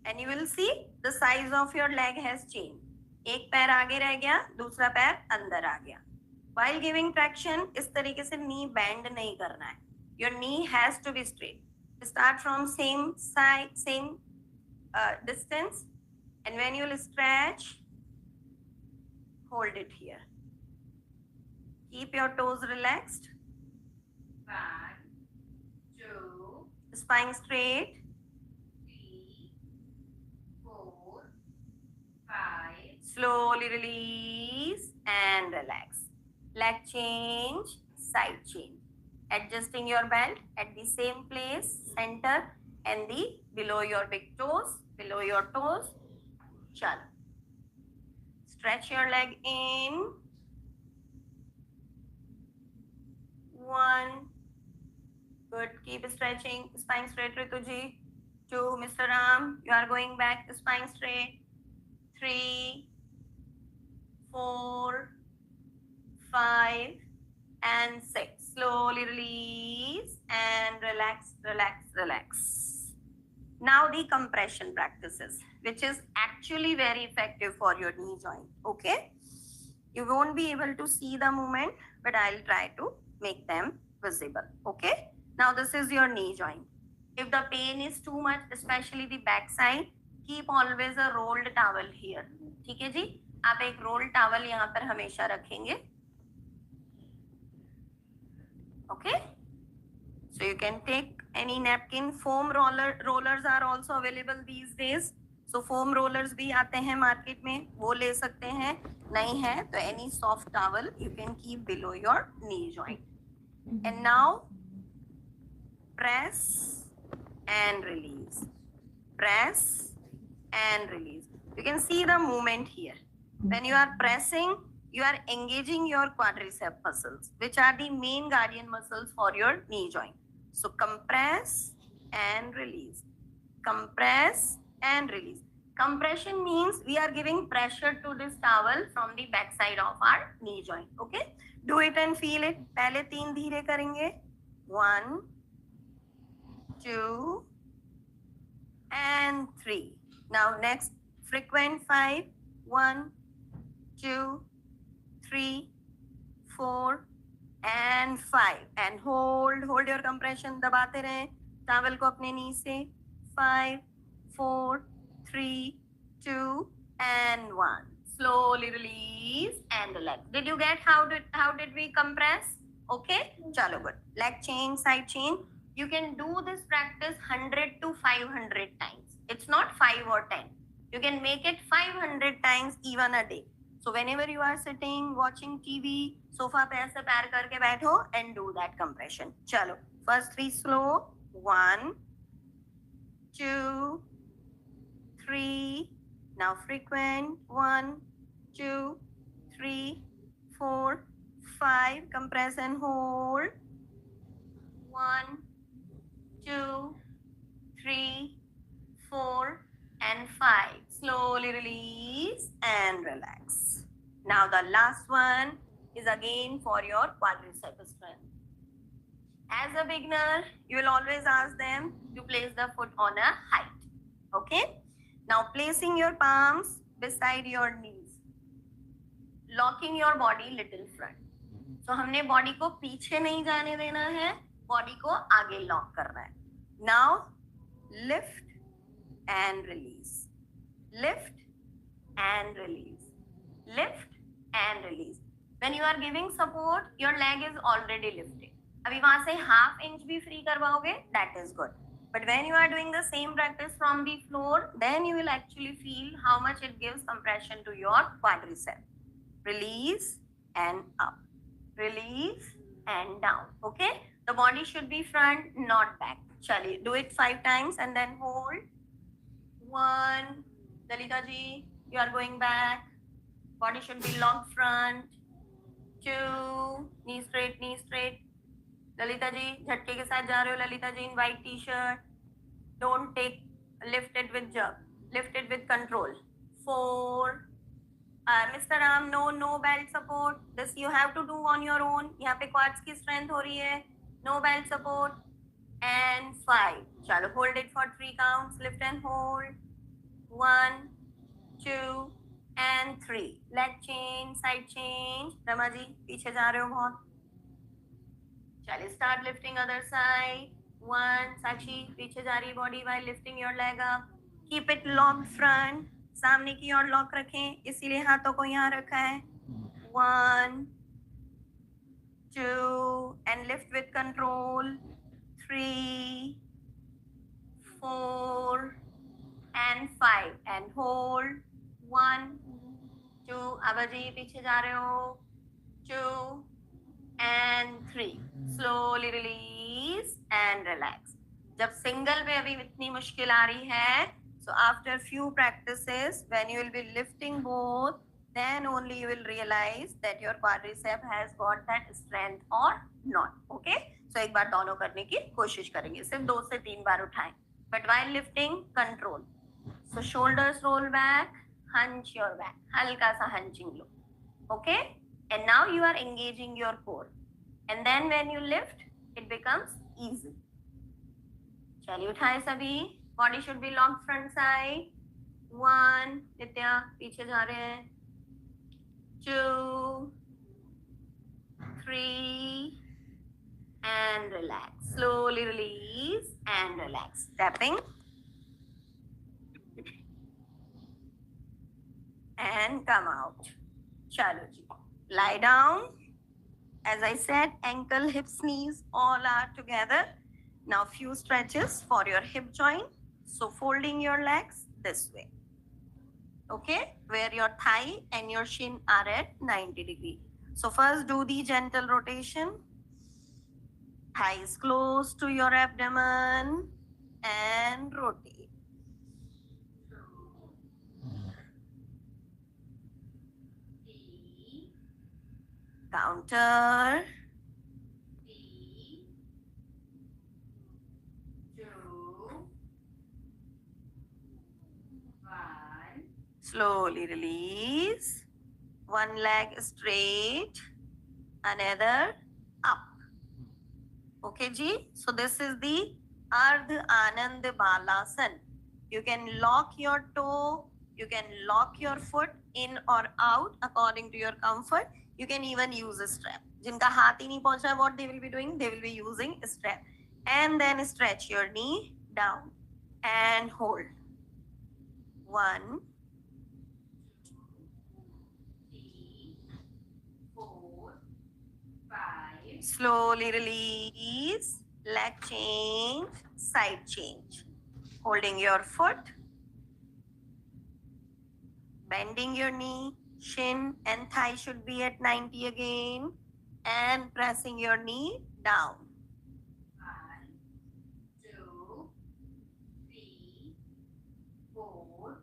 [SPEAKER 1] And you will see the size of your leg has changed. एक पैर आगे रह गया, दूसरा पैर अंदर आ गया. While giving traction, इस तरीके से knee bend नहीं करना है. Your knee has to be straight. Start from same side, same distance, and when you will stretch, hold it here. Keep your toes relaxed. 1, 2. Spine straight. 5. Slowly release and relax. Leg change, side change. Adjusting your belt at the same place, center, and the below your big toes, below your toes. Chalo. Stretch your leg in. 1. Good. Keep stretching. Spine straight, Rituji. 2. Mr. Ram, you are going back. Spine straight. 3, 4, 5, and 6. Slowly release and relax, relax, relax. Now the compression practices, which is actually very effective for your knee joint. Okay, you won't be able to see the movement, but I'll try to make them visible. Okay, now this is your knee joint. If the pain is too much, especially the back side, keep always a rolled towel here. ठीक है जी, आप एक rolled towel यहाँ पर हमेशा रखेंगे. Okay, so you can take any napkin. Foam rollers are also available these days. So foam rollers भी आते हैं मार्केट में, वो ले सकते हैं. नहीं है तो any soft towel you can keep below your knee joint. And now press and release. Press and release. You can see the movement here. When you are pressing, you are engaging your quadricep muscles, which are the main guardian muscles for your knee joint. So compress and release. Compress and release. Compression means we are giving pressure to this towel from the back side of our knee joint. Okay? Do it and feel it. पहले 3 धीरे करेंगे. 1, 2, and 3. Now next frequent 5. 1, 2, 3, 4, and 5. And hold your compression. दबाते रहें towel को अपने knee से. 5, 4, 3, 2, and 1. Slowly release and relax. Did you get how did we compress? Okay, chalo good. Leg change, side change. You can do this practice 100 to 500 times. It's not 5 or 10. You can make it 500 times even a day. So whenever you are sitting, watching TV, sofa पे ऐसे पैर करके बैठो and do that compression. चलो, first 3 slow. 1, 2, 3. Now frequent. 1, 2, 3, 4, 5. Compress and hold. 1, 2, 3, 4, and 5. Slowly release and relax. Now the last one is again for your quadricep strength. As a beginner, you will always ask them to place the foot on a height. Okay? Now placing your palms beside your knees. Locking your body little front. So हमने body को पीछे नहीं जाने देना है, body को आगे lock करना है. Now lift and release. Lift and release. Lift and release. When you are giving support, your leg is already lifted. अभी वहां से half inch भी free करवाओगे, that is good. But when you are doing the same practice from the floor, then you will actually feel how much it gives compression to your quadricep. Release and up. Release and down. Okay? The body should be front, not back. Chaliye, do it 5 times and then hold. 1. Lalita ji, you are going back. Body should be locked front. 2. Knee straight, knee straight. Lalita ji झटके के साथ जा रहे हो Lalita ji in white T shirt don't take lift it with jerk lift it with control 4 mister Ram no belt support this you have to do on your own यहाँ पे quartz की strength हो रही है नो बेल्ट सपोर्ट एंड 5 चलो hold it for 3 counts lift and hold 1 2 and 3 leg change side change Rama ji पीछे जा रहे हो बहुत चलिए start lifting other side 1 साक्षी पीछे जा रही body while lifting your leg up keep it locked front सामने की ओर लॉक रखें इसीलिए हाथों को यहाँ रखा है 1 2 and lift with control 3 4 and 5 and hold 1 2 Abaji पीछे जा रहे हो 2 and 3 slowly release and relax जब सिंगल पे अभी इतनी मुश्किल आ रही है so after few practices when you will be lifting both then only you will realize that your quadricep has got that strength or not okay so एक बार दोनों करने की कोशिश करेंगे सिर्फ 2 से 3 बार उठाएं but while lifting control so shoulders roll back hunch your back हल्का सा hunching low okay and now you are engaging your core and then when you lift it becomes easy चलिए उठाए सभी body should be locked front side 1 नित्या पीछे जा रहे हैं 2 3 and relax slowly release and relax tapping and come out chalo ji lie down as I said ankle hips knees all are together now few stretches for your hip joint so folding your legs this way okay where your thigh and your shin are at 90 degree so first do the gentle rotation thighs close to your abdomen and rotate counter 3 2 1 slowly release one leg straight another up okay ji so this is the Ardha Anand Balasana you can lock your toe you can lock your foot in or out according to your comfort you can even use a strap जिनका हाथ ही नहीं पहुंच रहा what they will be doing they will be using a strap and then stretch your knee down and hold 1 2 3 4 5 slowly release leg change side change holding your foot bending your knee shin and thigh should be at 90 again and pressing your knee down 1 2 3 4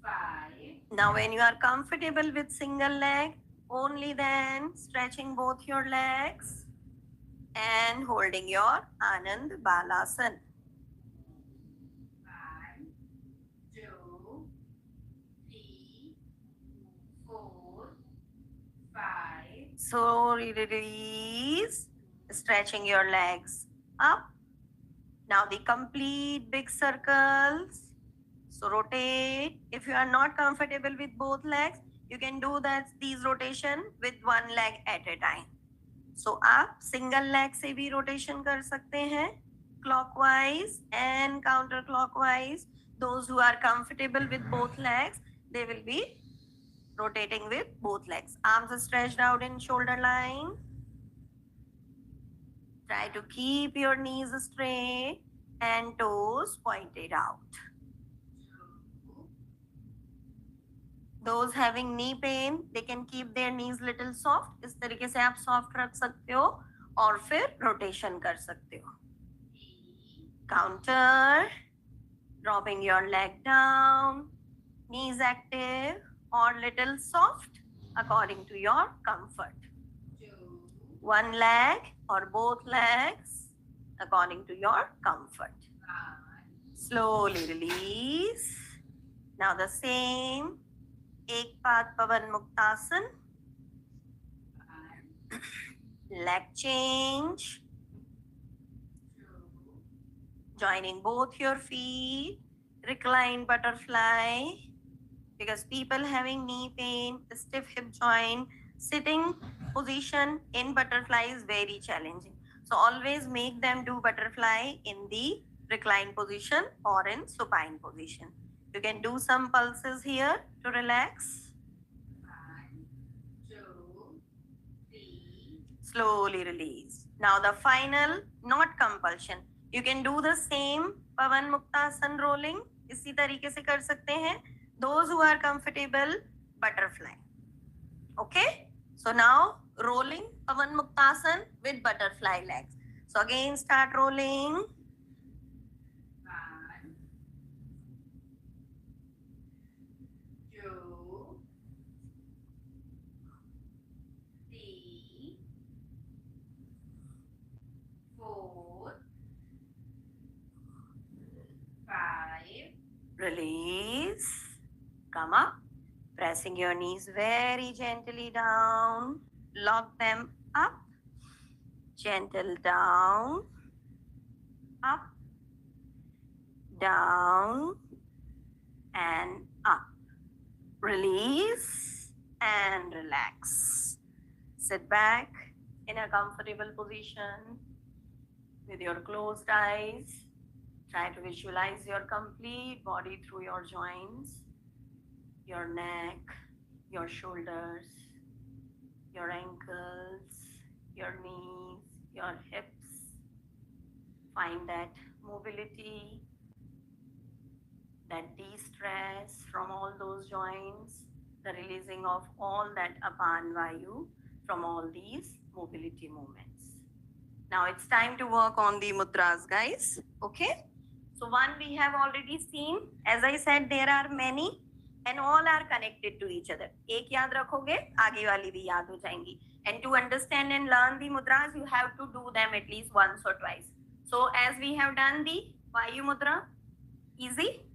[SPEAKER 1] 5 now when you are comfortable with single leg only then stretching both your legs and holding your Anand Balasana 1 2 3 4 5 so release stretching your legs up now the complete big circles so rotate if you are not comfortable with both legs you can do that these rotation with one leg at a time so आप single leg से भी rotation कर सकते हैं clockwise and counterclockwise those who are comfortable with both legs they will be rotating with both legs. Arms are stretched out in shoulder line. Try to keep your knees straight and toes pointed out. Those having knee pain, they can keep their knees little soft. इस तरीके से आप soft रख सकते हो और फिर rotation कर सकते हो. Counter, dropping your leg down, knees active or little soft according to your comfort. One leg or both legs according to your comfort. Slowly release. Now the same. एक पाद पवन muktasana. Leg change. Joining both your feet. Recline butterfly. Because people having knee pain, stiff hip joint, sitting position in butterfly is very challenging. So always make them do butterfly in the recline position or in supine position. You can do some pulses here to relax. 1, 2, 3. Slowly release. Now the final, not compulsion. You can do the same Pavan Muktasan rolling. इसी तरीके से कर सकते हैं. Those who are comfortable, butterfly. Okay? So now rolling Pavan Muktasan with butterfly legs. So again start rolling. 1, 2, 3, 4, 5. Release. Come up. Pressing your knees very gently down. Lock them up. Gentle down. Up. Down. And up. Release and relax. Sit back in a comfortable position with your closed eyes. Try to visualize your complete body through your joints, your neck, your shoulders, your ankles, your knees, your hips. Find that mobility, that de-stress from all those joints, the releasing of all that apan vayu from all these mobility movements. Now it's time to work on the mudras, guys. Okay? So one we have already seen. As I said, there are many and all are connected to each other. एक याद रखोगे, आगे वाली भी याद हो जाएंगी. And to understand and learn the mudras, you have to do them at least once or twice. So as we have done the Vayu mudra, easy.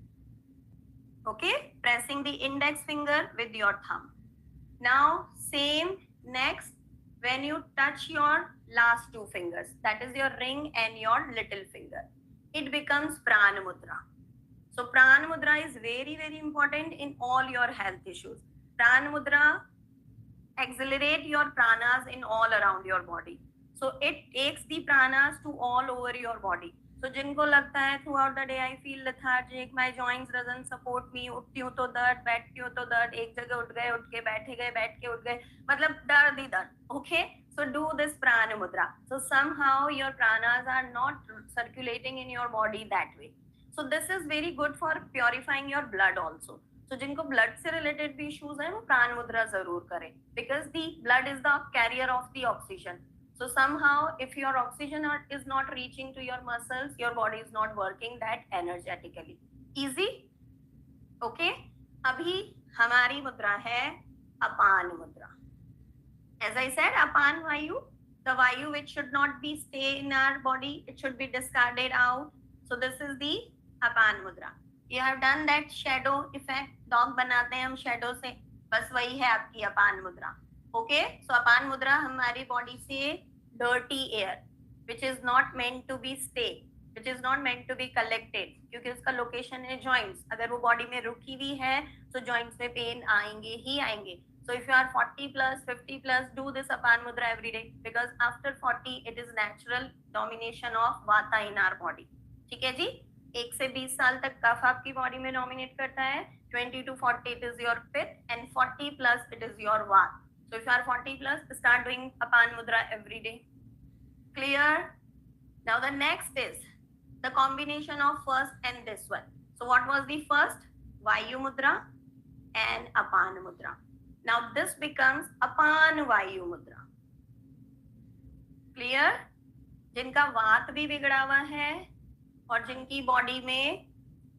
[SPEAKER 1] Okay, pressing the index finger with your thumb. Now same next when you touch your last two fingers, that is your ring and your little finger, it becomes Prana mudra. So Prana mudra is very, very important in all your health issues. Prana mudra accelerate your pranas in all around your body. So it takes the pranas to all over your body. So जिनको लगता है throughout the day I feel lethargic, my joints doesn't support me, उठती हूँ तो दर्द, बैठती हूँ तो दर्द, एक जगह उठ गए, उठ के बैठे गए, बैठ के उठ गए, मतलब दर्द ही दर्द. Okay? So do this prana mudra. So somehow your pranas are not circulating in your body that way. So this is very good for purifying your blood also. So जिनको blood से related भी issues हैं वो प्राण मुद्रा जरूर करें, because the blood is the carrier of the oxygen. So somehow if your oxygen is not reaching to your muscles, your body is not working that energetically. Easy? Okay? अभी हमारी मुद्रा है अपान मुद्रा. As I said, apan vayu, the vayu which should not be stay in our body, it should be discarded out. So this is the apan mudra. You have done that shadow effect. Dog बनाते हैं हम shadow से, बस वही है आपकी अपान मुद्रा. Okay, so अपान मुद्रा हमारी body से dirty air, which is not meant to be stay, which is not meant to be collected, क्योंकि उसका location है joints. अगर वो body में रुकी हुई है, तो joints में pain आएंगे ही आएंगे. So if you are 40 plus, 50 plus, do this apan mudra every day, because after 40 it is natural domination of vata in our body. ठीक है जी? 1 से 20 साल तक कफ आपकी बॉडी में डोमिनेट करता है. 20 to 40 it is your Pitta, and 40 plus it is your Vata. So if you are 40 plus, start doing Apan Mudra every day. Clear? Now the next is the combination of first and this one. So what was the first? Vayu Mudra and Apan Mudra. Now this becomes Apan Vayu Mudra. Clear? जिनका वात भी बिगड़ा हुआ है और जिनकी body में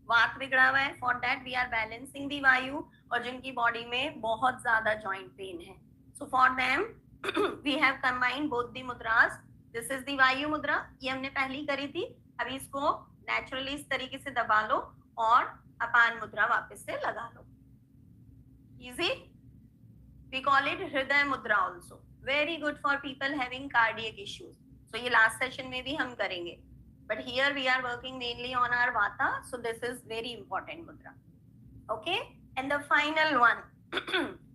[SPEAKER 1] वात बिगड़ा हुआ है, for that we are balancing the vayu, और जिनकी बॉडी में बहुत ज्यादा जॉइंट पेन है, so for them we have combined both the mudras. This is the vayu mudra, ये हमने पहली करी थी. अभी इसको नेचुरली इस तरीके से दबा लो और अपान मुद्रा वापस से लगा लो. Easy. We call it hridaya mudra also. Very good for people having cardiac issues. So ये लास्ट सेशन में भी हम करेंगे. But here we are working mainly on our Vata, so this is very important mudra. Okay, and the final one,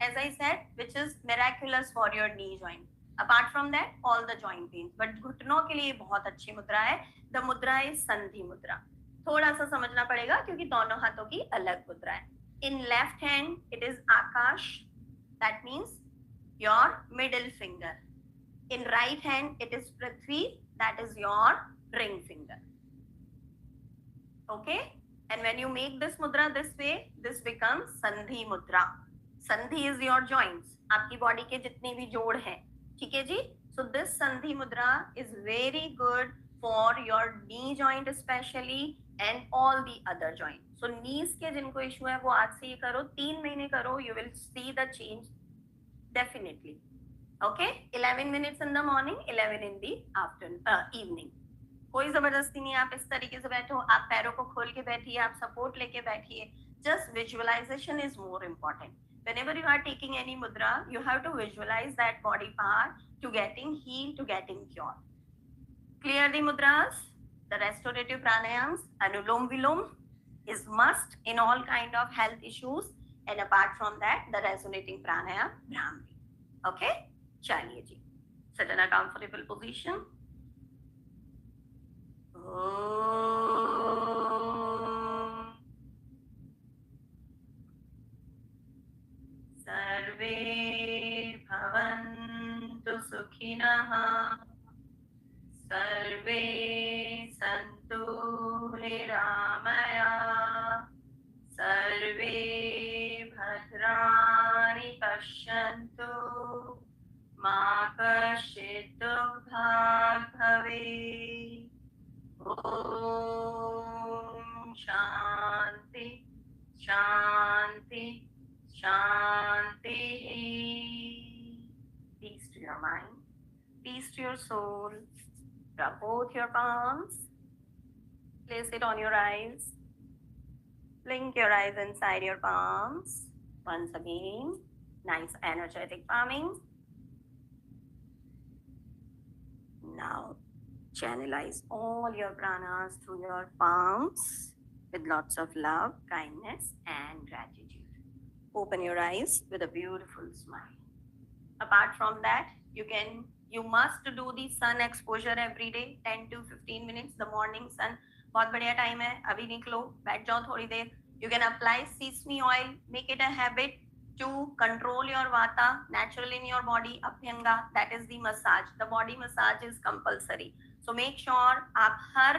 [SPEAKER 1] as I said, which is miraculous for your knee joint. Apart from that, all the joint pains. But घुटनों के लिए बहुत अच्छी मुद्रा है. The mudra is संधि मुद्रा. थोड़ा सा समझना पड़ेगा क्योंकि दोनों हाथों की अलग मुद्रा है. In left hand, it is Akash. That means your middle finger. In right hand, it is Prithvi. That is your ring finger. Okay, and when you make this mudra this way, this becomes sandhi mudra. Sandhi is your joints, आपकी body के जितने भी जोड़ हैं. ठीक है जी. So this sandhi mudra is very good for your knee joint especially and all the other joints. So knees के जिनको इशू है वो आज से ये करो, 3 महीने करो, you will see the change definitely. Okay, 11 minutes in the morning, 11 in the afternoon, evening. कोई जबरदस्ती नहीं. आप इस तरीके से बैठो, आप पैरों को खोल के बैठिए, आप सपोर्ट लेके बैठिए. Just visualisation is more important. whenever you are taking any mudra, you have to visualize that body part to getting healed, to getting cured. Clear the mudras? The restorative pranayams, anulom vilom is must in all kind of health issues, and apart from that, the resonating pranayam, Brahmi. Okay? Chaliye ji. Sit in a comfortable position. सर्वे भवन्तु सुखिनः, सर्वे सन्तु निरामयाः, सर्वे भद्राणि पश्यन्तु, मा कश्चित् दुःखात् भवेत्. Om Shanti Shanti Shanti. Peace to your mind, peace to your soul. Rub both your palms. Place it on your eyes. Blink your eyes inside your palms. Once again, nice energetic palming. Now channelize all your pranas through your palms with lots of love, kindness, and gratitude. Open your eyes with a beautiful smile. Apart from that, you must do the sun exposure every day, 10 to 15 minutes. The morning sun, बहुत बढ़िया time है. अभी निकलो, बैठ जाओ थोड़ी देर. You can apply sesame oil. Make it a habit to control your vata naturally in your body. Abhyanga, that is the massage. The body massage is compulsory. So make sure आप हर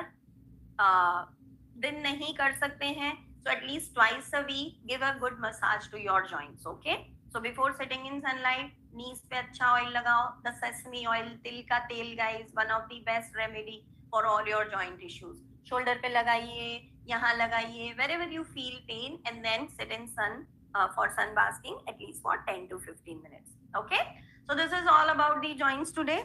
[SPEAKER 1] दिन नहीं कर सकते हैं, so at least twice a week give a good massage to your joints. Okay, so before sitting in sunlight, knees पे अच्छा oil लगाओ. The sesame oil, तिल का तेल, guys, one of the best remedy for all your joint issues. Shoulder पे लगाइए, यहाँ लगाइए, wherever you feel pain, and then sit in sun for sun basking at least for 10 to 15 minutes. Okay, so this is all about the joints today.